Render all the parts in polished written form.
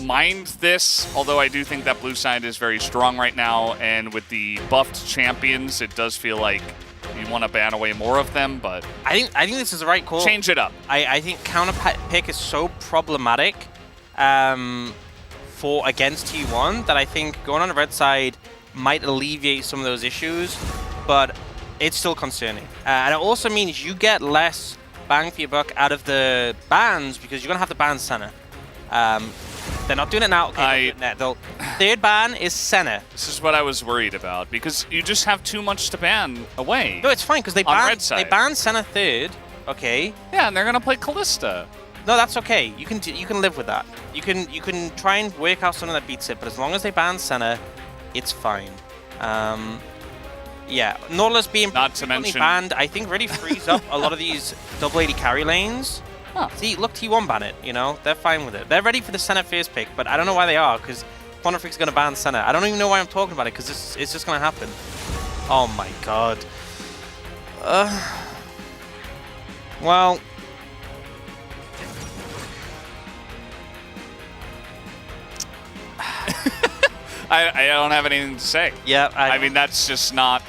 mind this, although I do think that blue side is very strong right now, and with the buffed champions, it does feel like you want to ban away more of them, but I think this is the right call. Change it up. I think counter pick is so problematic for against T1 that I think going on the red side might alleviate some of those issues, but it's still concerning. And it also means you get less bang for your buck out of the bans because you're gonna have to ban Senna. They're not doing it now. Okay, they'll third ban is Senna. This is what I was worried about because you just have too much to ban away. No, it's fine because they ban Senna third. Okay. Yeah, and they're gonna play Kalista. No, that's okay. You can live with that. You can try and work out something that beats it, but as long as they ban Senna, it's fine. Yeah, Nautilus being banned, I think really frees up a lot of these double AD carry lanes. Huh. See, look, T1 ban it, you know? They're fine with it. They're ready for the Senna first pick, but I don't know why they are, because Quantum going to ban Senna. I don't even know why I'm talking about it, because it's just going to happen. Oh my god. Well... I don't have anything to say. Yeah, I mean, that's just not...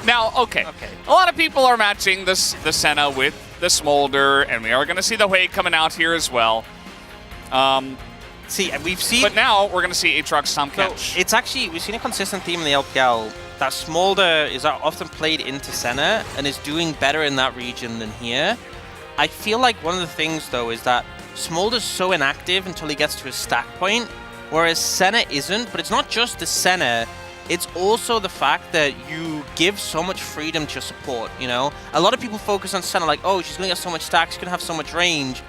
Now, okay. A lot of people are matching the Senna with the Smolder, and we are going to see the Wade coming out here as well. See, we've seen... But now, we're going to see Aatrox Tahm Kench. It's actually... We've seen a consistent theme in the LPL that Smolder is often played into Senna and is doing better in that region than here. I feel like one of the things, though, is that Smolder's so inactive until he gets to his stack point, whereas Senna isn't. But it's not just the Senna, it's also the fact that you give so much freedom to your support, you know? A lot of people focus on Senna like, oh, she's going to get so much stacks, she's going to have so much range.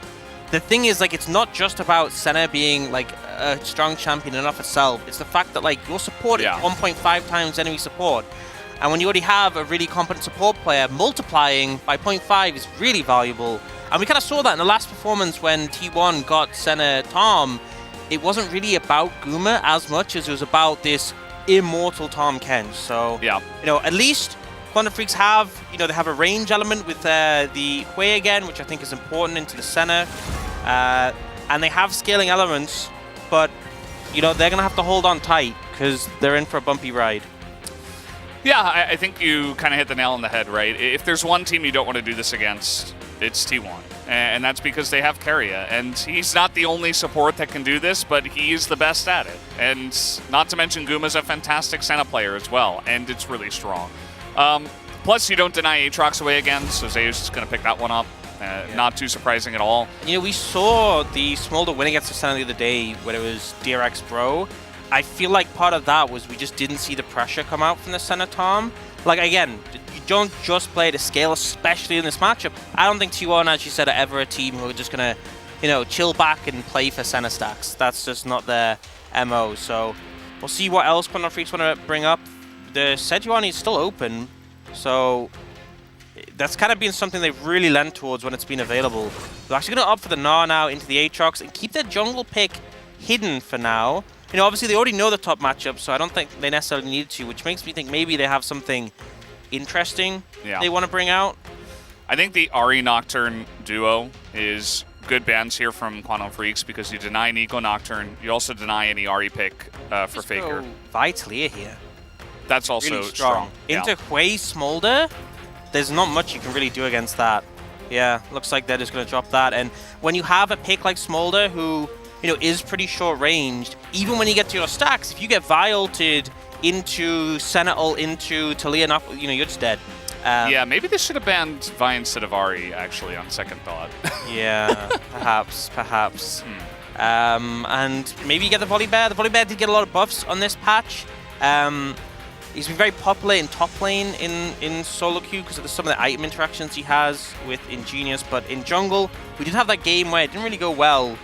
The thing is, like, it's not just about Senna being, like, a strong champion in and of itself. It's the fact that, like, your support is 1.5 times enemy support. And when you already have a really competent support player, multiplying by 0.5 is really valuable. And we kind of saw that in the last performance when T1 got Senna Tahm. It wasn't really about Guma as much as it was about this immortal Tahm Kench. So, you know, at least Quantum Freaks have, you know, they have a range element with the Hui again, which I think is important into the Senna. And they have scaling elements, but, you know, they're going to have to hold on tight because they're in for a bumpy ride. Yeah, I think you kind of hit the nail on the head, right? If there's one team you don't want to do this against, it's T1. And that's because they have Keria. And he's not the only support that can do this, but he's the best at it. And not to mention Guma's a fantastic Senna player as well, and it's really strong. Plus, you don't deny Aatrox away again, so Zeus is going to pick that one up. Not too surprising at all. You know, we saw the Smolder win against the Senna the other day when it was DRX Bro. I feel like part of that was we just didn't see the pressure come out from the Senna Tahm. Like, again, you don't just play to scale, especially in this matchup. I don't think T1, as you said, are ever a team who are just going to, you know, chill back and play for Senna stacks. That's just not their MO. So we'll see what else Quantum Freaks want to bring up. The Sejuani is still open, so that's kind of been something they've really lent towards when it's been available. They're actually going to opt for the Gnar now into the Aatrox and keep their jungle pick hidden for now. You know, obviously they already know the top matchup, so I don't think they necessarily need to, which makes me think maybe they have something interesting they want to bring out. I think the Ahri Nocturne duo is good bans here from Quantum Freaks because you deny Nico Nocturne, you also deny any Ahri pick for Faker. Vitalier here. That's also really strong. Into Hui Smolder, there's not much you can really do against that. Yeah, looks like they're just going to drop that. And when you have a pick like Smolder who, you know, is pretty short-ranged, even when you get to your stacks, if you get Vi-ulted into Senna ult into Talia, you know, you're just dead. Yeah, maybe they should have banned Vi instead of Ahri, actually, on second thought. Yeah, perhaps. And maybe you get the Volibear. The Volibear did get a lot of buffs on this patch. He's been very popular in top lane in solo queue because of some of the item interactions he has with Ingenious, but in jungle, we did have that game where it didn't really go well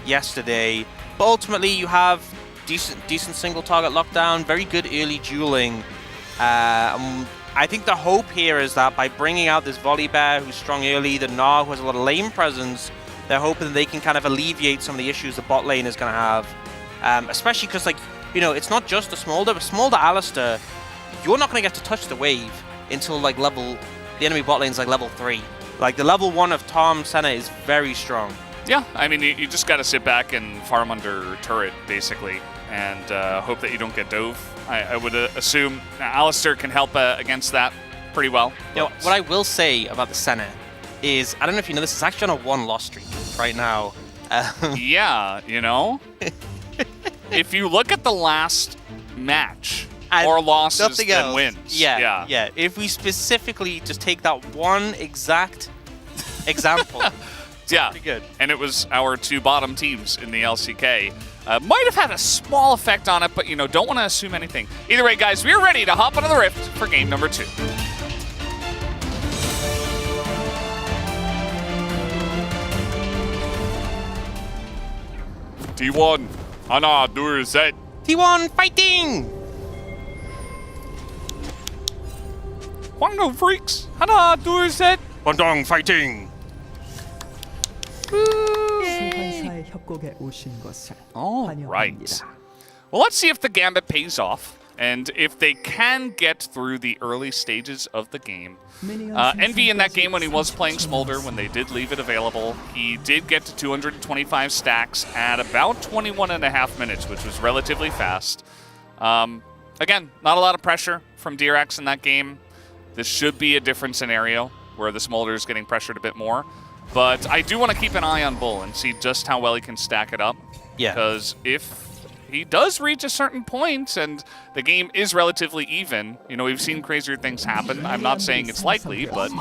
yesterday, but ultimately you have decent single target lockdown, very good early dueling. I think the hope here is that by bringing out this Volibear who's strong early, the Gnar who has a lot of lane presence, they're hoping that they can kind of alleviate some of the issues the bot lane is going to have, especially because, like, you know, it's not just the Smolder, but Smolder Alistar, you're not going to get to touch the wave until, like, the enemy bot lane's like level 3. Like, the level 1 of Tahm Senna is very strong. Yeah, I mean, you just got to sit back and farm under turret, basically, and hope that you don't get dove. I would assume Alistair can help against that pretty well. You know, what I will say about the Senna is, I don't know if you know this, it's actually on a 1-loss streak right now. Yeah, you know? If you look at the last match, more losses than wins. Yeah. If we specifically just take that one exact example, yeah, pretty good. And it was our 2 bottom teams in the LCK. Might have had a small effect on it, but, you know, don't want to assume anything. Either way, guys, we're ready to hop onto the Rift for game number 2. T1, 하나, 둘, 셋. T1 fighting! 광동 freaks, 하나, 둘, 셋. Guangdong fighting! All right. Well, let's see if the Gambit pays off, and if they can get through the early stages of the game. Envy in that game when he was playing Smolder, when they did leave it available, he did get to 225 stacks at about 21.5 minutes, which was relatively fast. Again, not a lot of pressure from DRX in that game. This should be a different scenario where the Smolder is getting pressured a bit more. But I do want to keep an eye on Bull and see just how well he can stack it up. Yeah. Because if he does reach a certain point and the game is relatively even, you know, we've seen crazier things happen. I'm not saying it's likely, but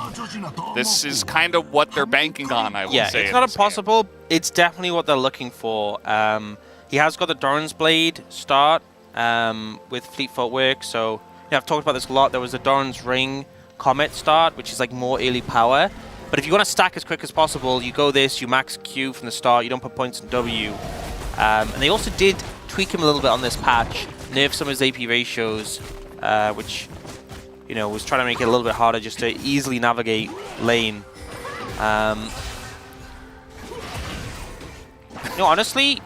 this is kind of what they're banking on, I would say. Yeah, it's not impossible. It's definitely what they're looking for. He has got the Doran's Blade start with Fleet Footwork, so yeah, I've talked about this a lot. There was a Doran's Ring Comet start, which is like more early power. But if you want to stack as quick as possible, you go this, you max Q from the start, you don't put points in W. And they also did tweak him a little bit on this patch, nerf some of his AP ratios, which, you know, was trying to make it a little bit harder just to easily navigate lane. You know, honestly,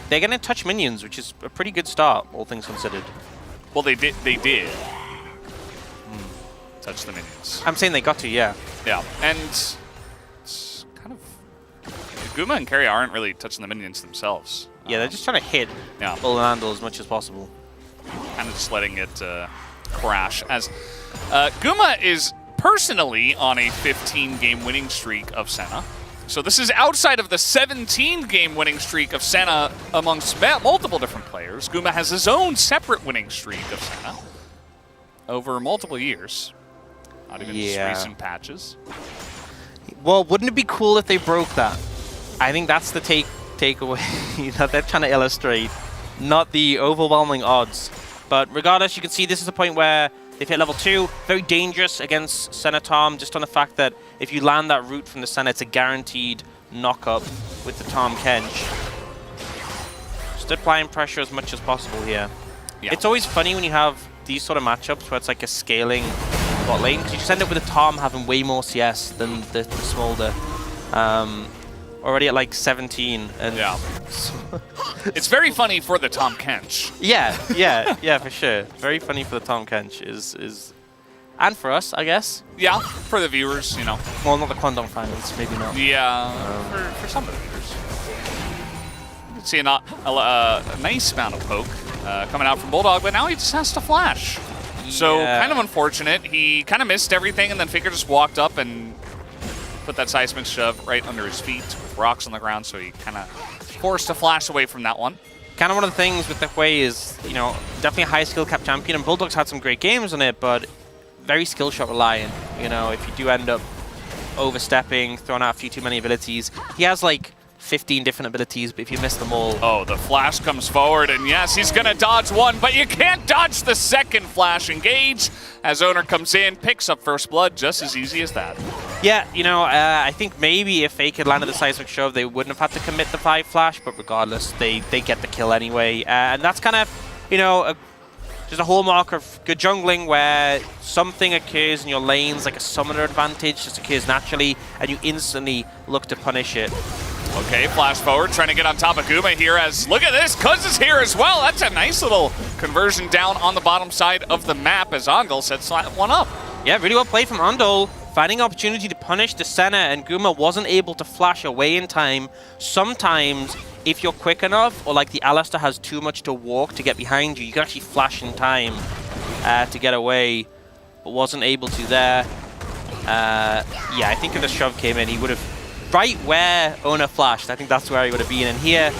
they're going to touch minions, which is a pretty good start, all things considered. Well, they did. Touch the minions. I'm saying they got to, yeah. Yeah, and it's kind of... Guma and Keria aren't really touching the minions themselves. Yeah, they're just trying to hit Bull and Andal as much as possible. Kind of just letting it crash. As Guma is personally on a 15-game winning streak of Senna. So this is outside of the 17-game winning streak of Senna amongst multiple different players. Guma has his own separate winning streak of Senna over multiple years. Not even just recent patches. Well, wouldn't it be cool if they broke that? I think that's the takeaway that they're trying to illustrate, not the overwhelming odds. But regardless, you can see this is a point where they've hit level 2. Very dangerous against Senna Tom, just on the fact that if you land that route from the Senna, it's a guaranteed knock-up with the Tom Kench. Just applying pressure as much as possible here. Yeah. It's always funny when you have these sort of matchups where it's like a scaling bot lane, because you just end up with a Tom having way more CS than the Smolder. Already at like 17. And yeah. It's very funny for the Tom Kench. Yeah, for sure. Very funny for the Tom Kench is and for us, I guess. Yeah, for the viewers, you know. Well, not the Guangdong fans, maybe not. Yeah, for some of the viewers. You can see a nice amount of poke coming out from Bulldog, but now he just has to flash. So kind of unfortunate. He kind of missed everything, and then Faker just walked up and put that seismic shove right under his feet with rocks on the ground, so he kind of forced to flash away from that one. Kind of one of the things with the Hui is, you know, definitely a high skill cap champion, and Bulldog's had some great games on it, but very skill shot reliant. You know, if you do end up overstepping, throwing out a few too many abilities, he has like 15 different abilities, but if you miss them all... Oh, the flash comes forward, and yes, he's going to dodge one, but you can't dodge the second flash engage as Oner comes in, picks up first blood, just as easy as that. Yeah, you know, I think maybe if Faker had landed the seismic shove, they wouldn't have had to commit the 5 flash, but regardless, they get the kill anyway. And that's kind of, you know, just a hallmark of good jungling where something occurs in your lanes, like a summoner advantage, just occurs naturally, and you instantly look to punish it. Okay, flash forward, trying to get on top of Guma here as, look at this, Cuz is here as well. That's a nice little conversion down on the bottom side of the map as Andal sets that one up. Yeah, really well played from Andal. finding an opportunity to punish the center, and Guma wasn't able to flash away in time. Sometimes, if you're quick enough, or like the Alistar has too much to walk to get behind you, you can actually flash in time to get away, but wasn't able to there. Yeah, I think if the shove came in, he would have right where Oner flashed. I think that's where he would have been. And here,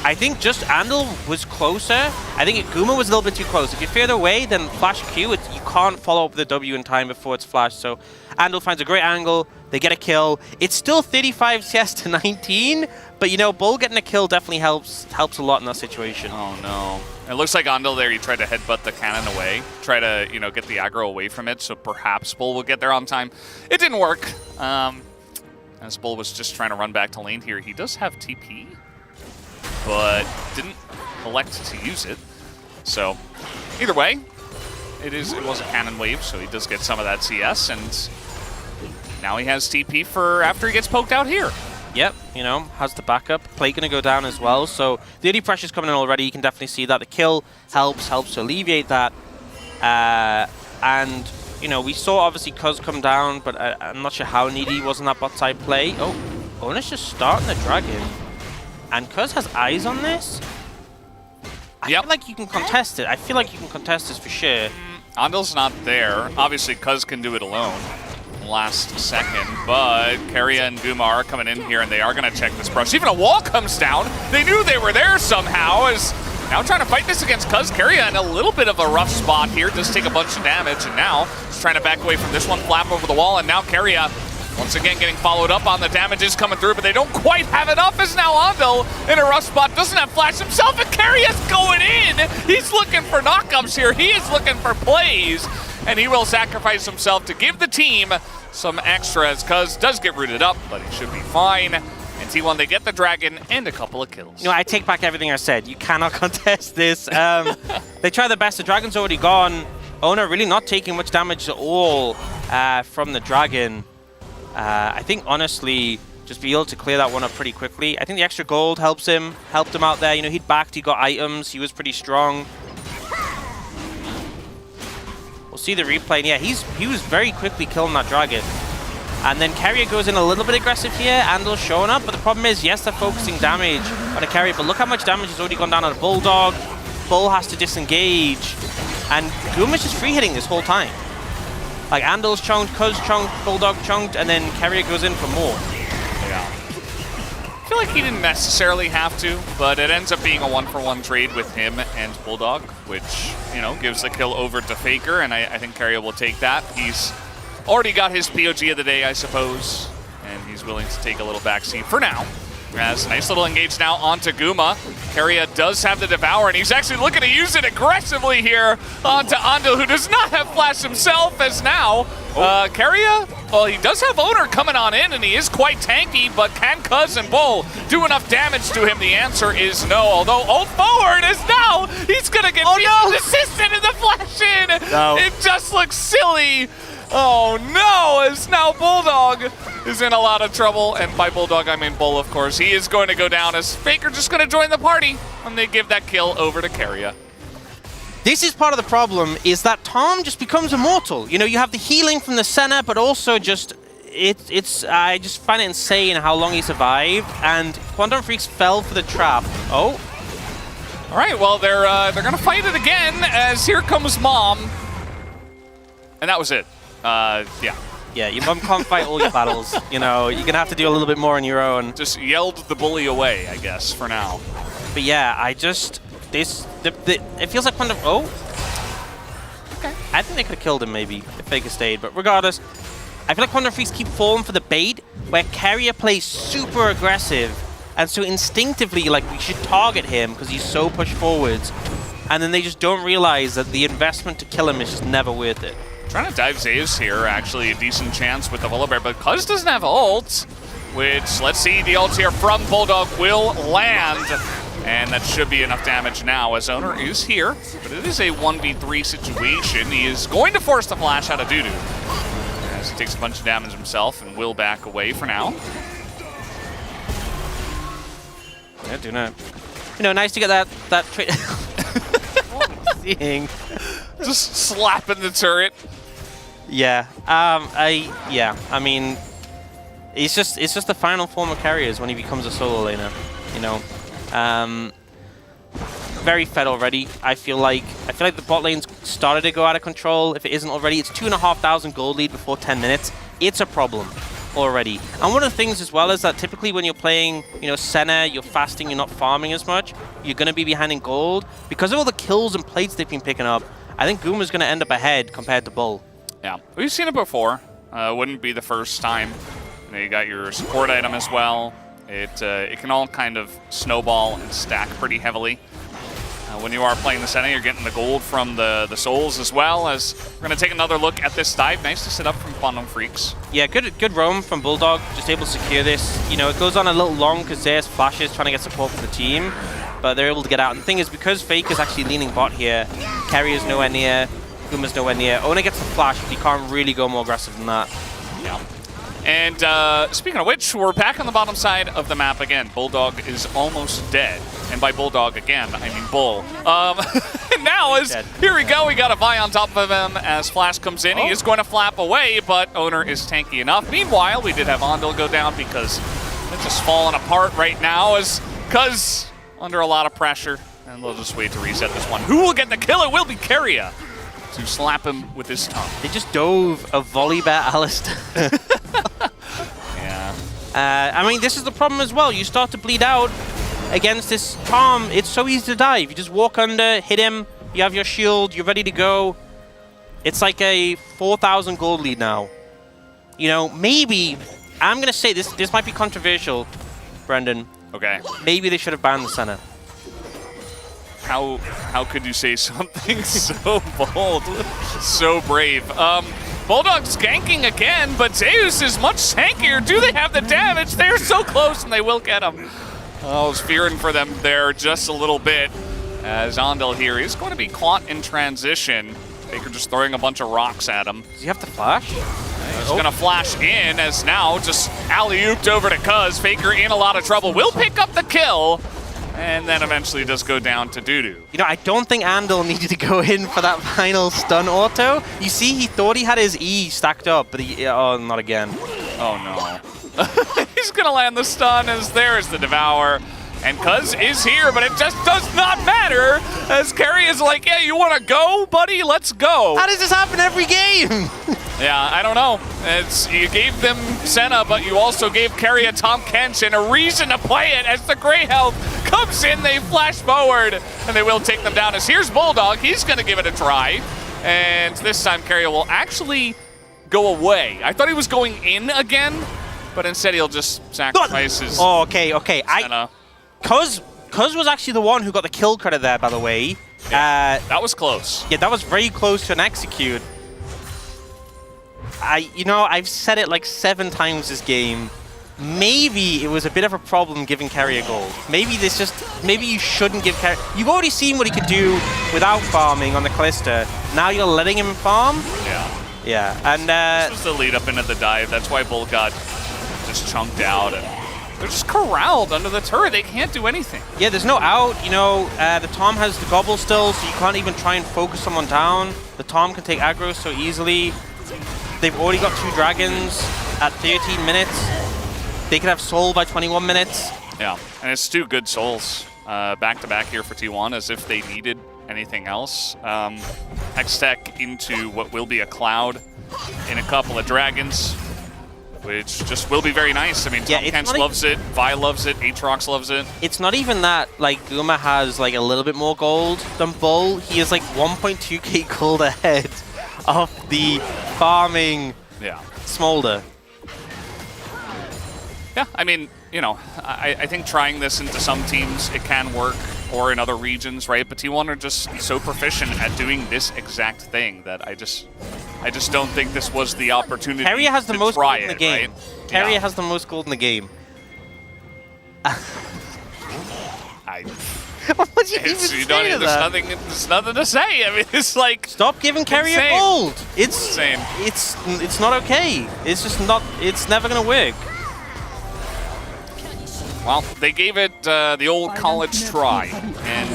I think just Andal was closer. I think Guma was a little bit too close. If you're further away, then flash Q, you can't follow up the W in time before it's flashed. So Andal finds a great angle. They get a kill. It's still 35 CS to 19, but you know, Bull getting a kill definitely helps a lot in that situation. Oh no. It looks like Andal there, he tried to headbutt the cannon away, try to, you know, get the aggro away from it, so perhaps Bull will get there on time. It didn't work. As Bull was just trying to run back to lane here. He does have TP, but didn't elect to use it. So either way, it was a cannon wave, so he does get some of that CS, and now he has TP for after he gets poked out here. Yep, you know, has the backup. Play gonna go down as well, so the AD pressure's coming in already. You can definitely see that. The kill helps to alleviate that. And, you know, we saw obviously Cuz come down, but I'm not sure how needy he was in that bot side play. Oh, Oner's just starting the dragon. And Cuz has eyes on this. I feel like you can contest it. I feel like you can contest this for sure. Andal's not there. Obviously, Cuz can do it alone. Last second, but Keria and Guma are coming in here, and they are going to check this brush. Even a wall comes down. They knew they were there somehow. Is now trying to fight this against Cuz. Keria in a little bit of a rough spot here. Does take a bunch of damage, and now he's trying to back away from this one. Flap over the wall, and now Keria once again getting followed up on. The damage is coming through, but they don't quite have enough. As now Andal in a rough spot, doesn't have flash himself, and Keria's going in. He's looking for knockups here. He is looking for plays, and he will sacrifice himself to give the team some extras. Cuz does get rooted up, but he should be fine. And T1, they get the dragon and a couple of kills. You know, I take back everything I said. You cannot contest this. They try their best. The dragon's already gone. Oner really not taking much damage at all from the dragon. I think, honestly, just be able to clear that one up pretty quickly. I think the extra gold helped him out there. You know, he'd backed, he got items, he was pretty strong. We'll see the replay. And yeah, he was very quickly killing that dragon. And then Keria goes in a little bit aggressive here. Andal's showing up, but the problem is, yes, they're focusing damage on a Keria, but look how much damage has already gone down on a Bulldog. Bull has to disengage. And Guma's just free hitting this whole time. Like, Andal's chunked, Cuz chunked, Bulldog chunked, and then Keria goes in for more. Yeah. I feel like he didn't necessarily have to, but it ends up being a 1-for-1 trade with him and Bulldog, which, you know, gives the kill over to Faker, and I think Keria will take that. He's already got his POG of the day, I suppose, and he's willing to take a little backseat for now. As a nice little engage now onto Guma. Keria does have the Devour, and he's actually looking to use it aggressively here onto Andal, who does not have flash himself, as now Keria, well, he does have Oner coming on in, and he is quite tanky, but can Cuz and Bull do enough damage to him? The answer is no, although ult forward is now, he's going to get assisted in the flash in. No. It just looks silly. Oh no, as now Bulldog is in a lot of trouble, and by Bulldog I mean Bull, of course. He is going to go down as Faker just going to join the party, and they give that kill over to Keria. This is part of the problem, is that Tom just becomes immortal. You know, you have the healing from the center, but also just, I just find it insane how long he survived, and Quantum Freaks fell for the trap. Oh. All right, well, they're going to fight it again, as here comes Mom. And that was it. Yeah. Yeah, your mom can't fight all your battles. You know, you're going to have to do a little bit more on your own. Just yelled the bully away, I guess, for now. But yeah, I just, it feels like Quantum, oh. Okay. I think they could have killed him maybe if Faker stayed, but regardless, I feel like Quantum Freaks keep falling for the bait where Keria plays super aggressive, and so instinctively, like, we should target him because he's so pushed forwards, and then they just don't realize that the investment to kill him is just never worth it. Trying to dive Zeus here, actually a decent chance with the Volibear, but Cuz doesn't have ult, which, let's see, the ult here from Bulldog will land, and that should be enough damage now as Oner is here, but it is a 1v3 situation. He is going to force the flash out of Dudu, as he takes a bunch of damage himself and will back away for now. Yeah, do not. You know, nice to get that trade. What am I seeing? Just slapping the turret. Yeah. I mean, it's just the final form of Keria is when he becomes a solo laner. You know. Very fed already. I feel like the bot lane's started to go out of control. If it isn't already, it's 2,500 gold lead before 10 minutes. It's a problem already. And one of the things as well is that typically when you're playing, you know, Senna, you're fasting, you're not farming as much. You're going to be behind in gold because of all the kills and plates they've been picking up. I think Guma's going to end up ahead compared to Bull. Yeah, we've seen it before. Wouldn't be the first time. You know, you got your support item as well. It can all kind of snowball and stack pretty heavily. When you are playing the Senna, you're getting the gold from the souls as well. As we're going to take another look at this dive. Nice to set up from Quantum Freaks. Yeah, good roam from Bulldog. Just able to secure this. You know, it goes on a little long because Zeus flashes trying to get support for the team. But they're able to get out. And the thing is, because Faker's actually leaning bot here, Keria's nowhere near, Guma's nowhere near. Oner gets the flash, but he can't really go more aggressive than that. Yeah. And speaking of which, we're back on the bottom side of the map again. Bulldog is almost dead. And by Bulldog again, I mean Bull. And now here we go, we got a Vi on top of him as Flash comes in. He is going to flap away, but Oner is tanky enough. Meanwhile, we did have Ondel go down because it's just falling apart right now because under a lot of pressure. And they'll just wait to reset this one. Who will get the kill? It will be Keria to slap him with his tongue. They just dove a volley bat Alistair. Yeah. I mean, this is the problem as well. You start to bleed out against this Tom. It's so easy to dive. You just walk under, hit him, you have your shield, you're ready to go. It's like a 4,000 gold lead now. You know, maybe, I'm going to say this might be controversial, Brendan. Okay. Maybe they should have banned the Senna. How could you say something so bold, so brave? Bulldog's ganking again, but Zeus is much tankier. Do they have the damage? They're so close, and they will get him. I was fearing for them there just a little bit. As Ondel here is going to be caught in transition. Faker just throwing a bunch of rocks at him. Does he have to flash? He's going to flash in as now just alley-ooped over to Cuz. Faker in a lot of trouble. Will pick up the kill. And then eventually does go down to Dudu. You know, I don't think Andel needed to go in for that final stun auto. You see, he thought he had his E stacked up, but oh, not again. Oh, no. He's going to land the stun as there's the Devour. And Cuz is here, but it just does not matter as Keria is like, yeah, you want to go, buddy? Let's go. How does this happen every game? Yeah, I don't know. You gave them Senna, but you also gave Keria Tom Kenshin a reason to play it as the Grey Health comes in, they flash forward, and they will take them down. As here's Bulldog, he's going to give it a try. And this time Keria will actually go away. I thought he was going in again, but instead he'll just sacrifice his okay. Senna. Cuz was actually the one who got the kill credit there, by the way. Yeah, that was close. Yeah, that was very close to an execute. You know, I've said it like 7 times this game. Maybe it was a bit of a problem giving Keria gold. Maybe you shouldn't give Keria. You've already seen what he could do without farming on the Callista. Now you're letting him farm? Yeah. Yeah, and this was the lead up into the dive. That's why Bull got just chunked out. And they're just corralled under the turret. They can't do anything. Yeah, there's no out. You know, the Tom has the gobble still, so you can't even try and focus someone down. The Tom can take aggro so easily. They've already got 2 dragons at 13 minutes. They could have soul by 21 minutes. Yeah, and it's 2 good souls back-to-back here for T1 as if they needed anything else. Hextech into what will be a Cloud in a couple of dragons, which just will be very nice. I mean, Tom Kens loves it, Vi loves it, Aatrox loves it. It's not even that, like, Guma has, like, a little bit more gold than Bull. He is, like, 1.2k gold ahead of the farming Smolder. Yeah, I mean, you know, I think trying this into some teams, it can work, or in other regions, right? But T1 are just so proficient at doing this exact thing that I just don't think this was the opportunity Keria has the most gold in the game. Right? Keria has the most gold in the game. What do you even say to that? There's nothing to say. I mean, it's like, stop giving Keria gold. It's insane. It's not okay. It's just not. It's never gonna work. Well, they gave it the old college try, and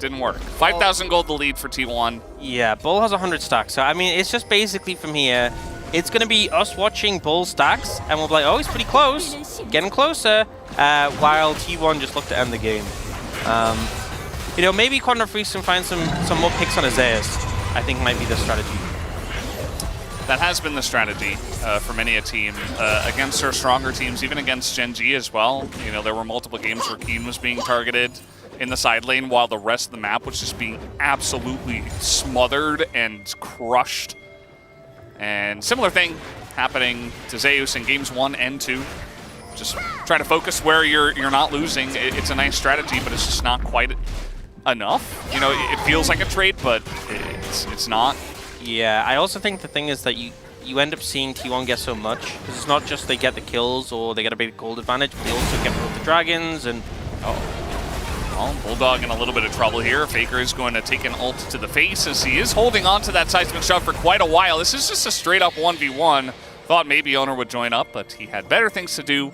didn't work. 5,000 gold the lead for T1. Yeah, Bull has 100 stacks. So, I mean, it's just basically from here, it's going to be us watching Bull stacks, and we'll be like, oh, he's pretty close, getting closer, while T1 just look to end the game. You know, maybe Corner Freeze can find some more picks on his Zeus. I think might be the strategy. That has been the strategy for many a team against their stronger teams, even against Gen G as well. You know, there were multiple games where Keen was being targeted in the side lane while the rest of the map was just being absolutely smothered and crushed. And similar thing happening to Zeus in games 1 and 2. Just try to focus where you're not losing. It's a nice strategy, but it's just not quite enough. You know, it feels like a trade, but it's not. Yeah, I also think the thing is that you end up seeing T1 get so much, because it's not just they get the kills or they get a big gold advantage, but they also get both the dragons and... Well, Bulldog in a little bit of trouble here. Faker is going to take an ult to the face as he is holding on to that seismic shot for quite a while. This is just a straight up 1v1. Thought maybe Oner would join up, but he had better things to do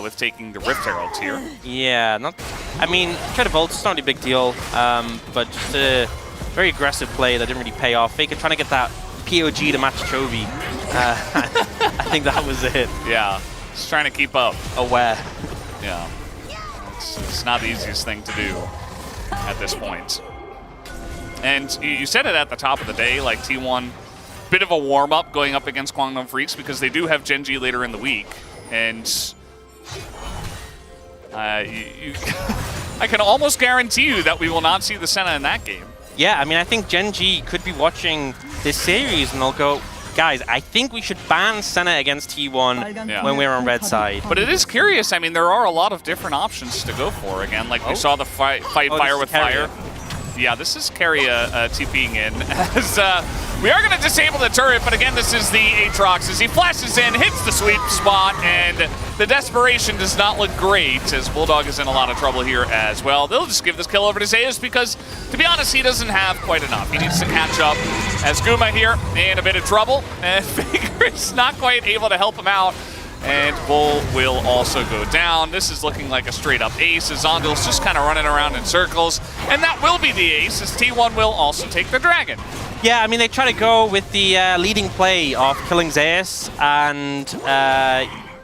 with taking the Rift Heralds here. Yeah, I mean, try to bolt, it's not a big deal, but just a very aggressive play that didn't really pay off. Faker trying to get that POG to match Chovy. I think that was it. Yeah, just trying to keep up. Aware. Yeah. It's not the easiest thing to do at this point. And you said it at the top of the day, like T1, bit of a warm-up going up against Guangdong Freaks because they do have Gen G later in the week. And I can almost guarantee you that we will not see the Senna in that game. Yeah, I mean, I think Gen G could be watching this series and they'll go, guys, I think we should ban Senna against T1 when we're on red side. But it is curious. I mean, there are a lot of different options to go for. Again, like we saw the fight fire with fire. Yeah, this is Keria TPing in as we are going to disable the turret, but again, this is the Aatrox as he flashes in, hits the sweet spot, and the desperation does not look great as Bulldog is in a lot of trouble here as well. They'll just give this kill over to Zeus because, to be honest, he doesn't have quite enough. He needs to catch up as Guma here in a bit of trouble, and Faker is not quite able to help him out. And Bull will also go down. This is looking like a straight-up ace as Zondil's just kind of running around in circles. And that will be the ace as T1 will also take the dragon. Yeah, I mean, they try to go with the leading play of killing Zeus, and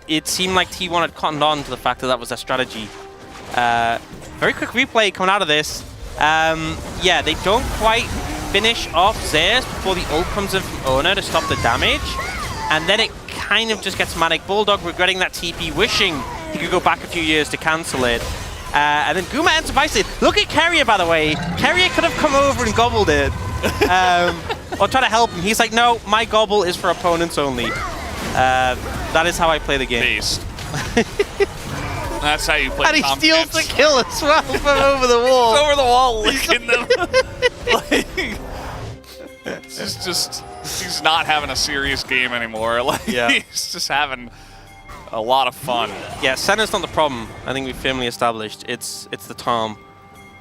it seemed like T1 had cottoned on to the fact that that was their strategy. Very quick replay coming out of this. Yeah, they don't quite finish off Zeus before the ult comes in from Oner to stop the damage. And then it kind of just gets manic. Bulldog regretting that TP, wishing he could go back a few years to cancel it. And then Guma ends up icing. Look at Keria, by the way. Keria could have come over and gobbled it. Or try to help him. He's like, no, my gobble is for opponents only. That is how I play the game. Based. That's how you play. And he steals the kill as well from over the wall. Over the wall, licking them. It's just, he's not having a serious game anymore. Like, he's just having a lot of fun. Yeah, Senna's not the problem. I think we've firmly established. It's the Tom.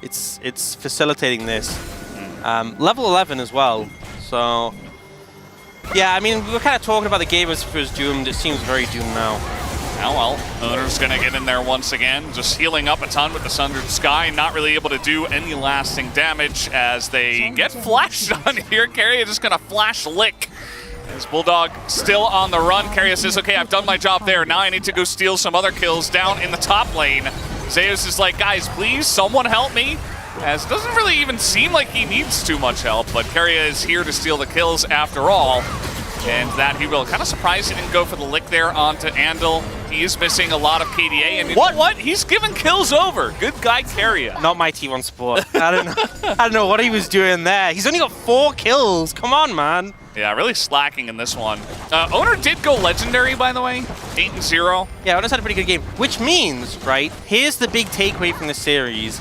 It's facilitating this. Level 11 as well. So, yeah, I mean, we were kind of talking about the game as if it was doomed. It seems very doomed now. Oh well, Oner's going to get in there once again, just healing up a ton with the Sundered Sky, not really able to do any lasting damage as they get flashed on here. Keria just going to flash lick. As Bulldog still on the run, Keria says, okay, I've done my job there. Now I need to go steal some other kills down in the top lane. Zeus is like, guys, please, someone help me. As it doesn't really even seem like he needs too much help, but Keria is here to steal the kills after all. And that he will. Kind of surprised he didn't go for the lick there onto Andal. He is missing a lot of KDA. And what? He's giving kills over. Good guy, Keria. Not my T1 support. I don't know what he was doing there. He's only got 4 kills. Come on, man. Yeah, really slacking in this one. Oner did go legendary, by the way. 8-0. Yeah, Oner's had a pretty good game. Which means, right, here's the big takeaway from the series.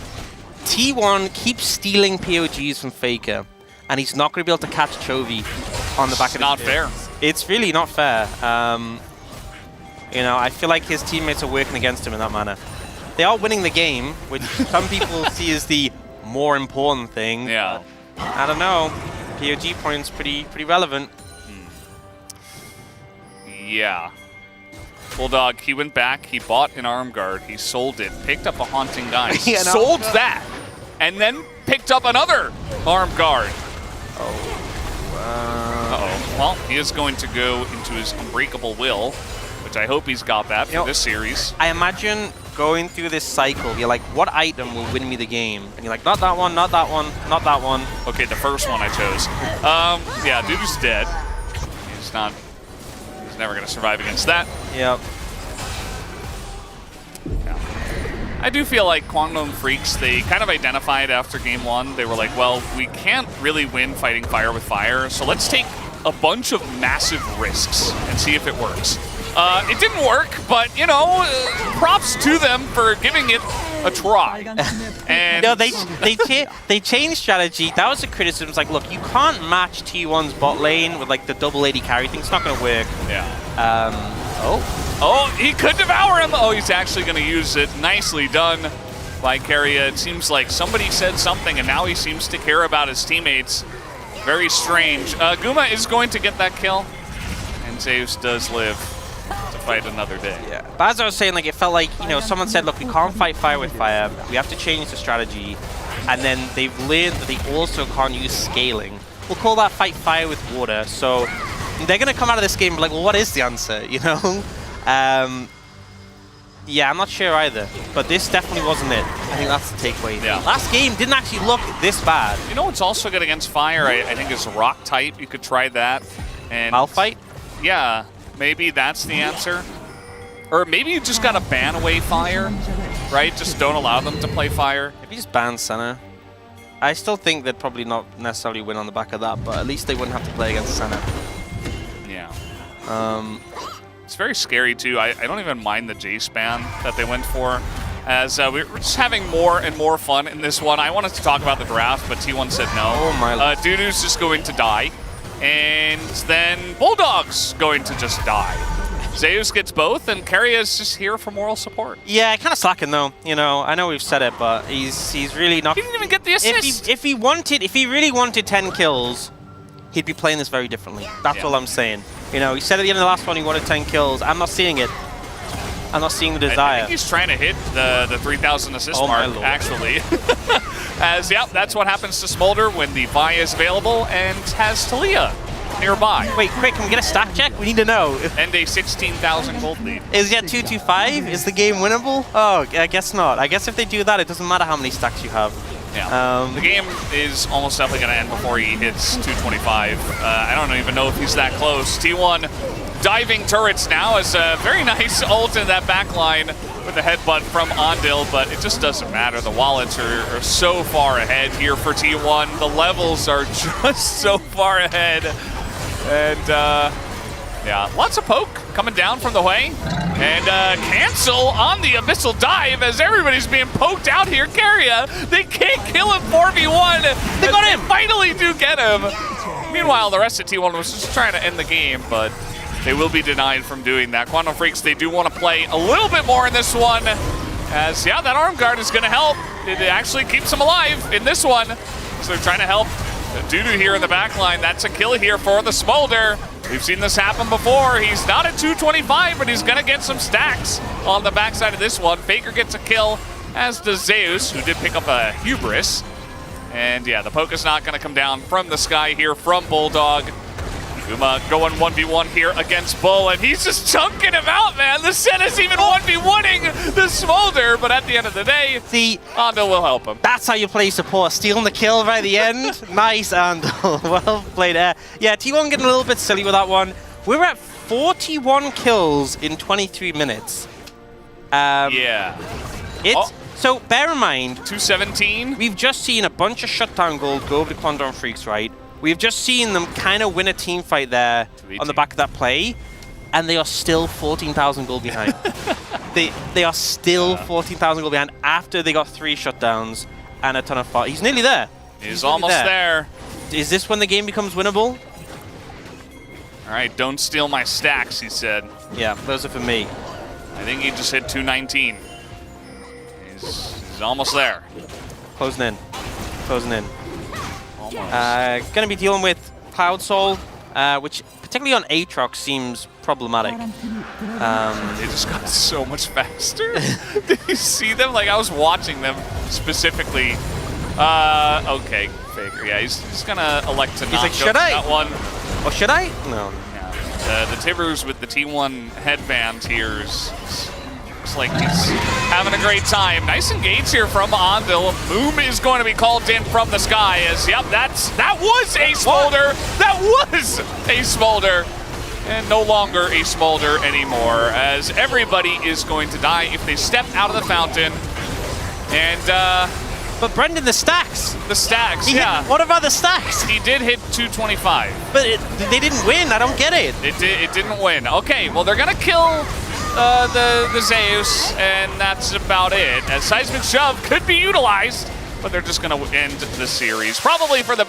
T1 keeps stealing POGs from Faker. And he's not going to be able to catch Chovy on the back of his not fair. It's really not fair. You know, I feel like his teammates are working against him in that manner. They are winning the game, which some people see as the more important thing. Yeah. I don't know. POG points pretty relevant. Yeah. Bulldog, he went back, he bought an arm guard, he sold it, picked up a haunting guy, sold that, and then picked up another arm guard. Oh. Well, he is going to go into his Unbreakable Will, which I hope he's got that for this series. I imagine going through this cycle, you're like, what item will win me the game? And you're like, not that one, not that one, not that one. Okay, the first one I chose. Yeah, dude is dead. He's never going to survive against that. Yep. I do feel like Quantum Freaks, they kind of identified after game 1. They were like, well, we can't really win fighting fire with fire, so let's take a bunch of massive risks and see if it works. It didn't work, but, you know, props to them for giving it a try. And no, they changed strategy. That was the criticism. It's like, look, you can't match T1's bot lane with like the double AD carry thing. It's not going to work. Yeah. Oh, he could devour him. Oh, he's actually going to use it. Nicely done by Keria. It seems like somebody said something, and now he seems to care about his teammates. Very strange. Guma is going to get that kill, and Zeus does live to fight another day. Yeah. But as I was saying, like, it felt like, you know, someone said, look, we can't fight fire with fire. We have to change the strategy. And then they've learned that they also can't use scaling. We'll call that fight fire with water. So they're going to come out of this game like, well, what is the answer, you know? Yeah, I'm not sure either. But this definitely wasn't it. I think that's the takeaway. Yeah. Last game didn't actually look this bad. You know what's also good against fire, I think, is rock type. You could try that. And Malphite? Yeah, maybe that's the answer. Or maybe you just gotta ban away fire, right? Just don't allow them to play fire. Maybe just ban Senna. I still think they'd probably not necessarily win on the back of that, but at least they wouldn't have to play against Senna. Yeah. It's very scary, too. I don't even mind the Jace ban that they went for, as we're just having more and more fun in this one. I wanted to talk about the draft, but T1 said no. Oh, my Lord. Dudu's just going to die. And then Bulldog's going to just die. Zeus gets both, and Keria is just here for moral support. Yeah, kind of slacking though. You know, I know we've said it, but he's really not. He didn't even get the assist. If he really wanted 10 kills, he'd be playing this very differently. That's all I'm saying. You know, he said at the end of the last one he wanted 10 kills. I'm not seeing it. I'm not seeing the desire. I think he's trying to hit the 3,000 assist mark, actually. As, yep, that's what happens to Smolder when the Vi is available and has Talia nearby. Wait, quick, can we get a stat check? We need to know. And a 16,000 gold lead. Is it 225? Is the game winnable? Oh, I guess not. I guess if they do that, it doesn't matter how many stacks you have. Yeah. The game is almost definitely going to end before he hits 225. I don't even know if he's that close. T1 diving turrets now is a very nice ult in that back line with a headbutt from Ondil, but it just doesn't matter. The wallets are so far ahead here for T1. The levels are just so far ahead. And, yeah, lots of poke coming down from the way. And cancel on the Abyssal Dive as everybody's being poked out here. Keria, they can't kill him 4v1. They got him! Finally do get him. Meanwhile, the rest of T1 was just trying to end the game, but they will be denied from doing that. Quantum Freaks, they do want to play a little bit more in this one. As, yeah, that arm guard is going to help. It actually keeps him alive in this one. So they're trying to help Dudu here in the back line. That's a kill here for the Smolder. We've seen this happen before. He's not at 225, but he's going to get some stacks on the backside of this one. Faker gets a kill, as does Zeus, who did pick up a Hubris. And yeah, the poke is not going to come down from the sky here from Bulldog. Guma going 1v1 here against Bull, and he's just chunking him out, man. The set is even 1v1ing the Smolder, but at the end of the day, Ondil will help him. That's how you play support, stealing the kill right at the end. Nice, Ondil. Well played there. Yeah, T1 getting a little bit silly with that one. We're at 41 kills in 23 minutes. Yeah. So bear in mind, 217. We've just seen a bunch of shutdown gold go over to Quantum Freaks, right? We've just seen them kind of win a team fight there on the back of that play, and they are still 14,000 gold behind. they are still 14,000 gold behind after they got 3 shutdowns and a ton of fire. He's nearly there. He's almost there. Is this when the game becomes winnable? All right, don't steal my stacks, he said. Yeah, those are for me. I think he just hit 219. He's almost there. Closing in. Closing in. Almost. Going to be dealing with Cloud Soul, which particularly on Aatrox seems problematic. They just got so much faster. Did you see them? Like, I was watching them specifically Okay, Faker. Yeah, he's gonna elect to not like, go should for I? that one. Or should I? No. Yeah. The Tibbers with the T1 headband here looks like he's having a great time. Nice engage here from Andil. Boom is going to be called in from the sky as, yep, that was a Smolder. That was a Smolder. And no longer a Smolder anymore, as everybody is going to die if they step out of the fountain. And, But Brendan, the stacks. The stacks, yeah. What about the stacks? He did hit 225. But they didn't win. I don't get it. It didn't win. Okay, well, they're going to kill the Zeus, and that's about it. As Seismic Shove could be utilized, but they're just going to end the series. Probably for the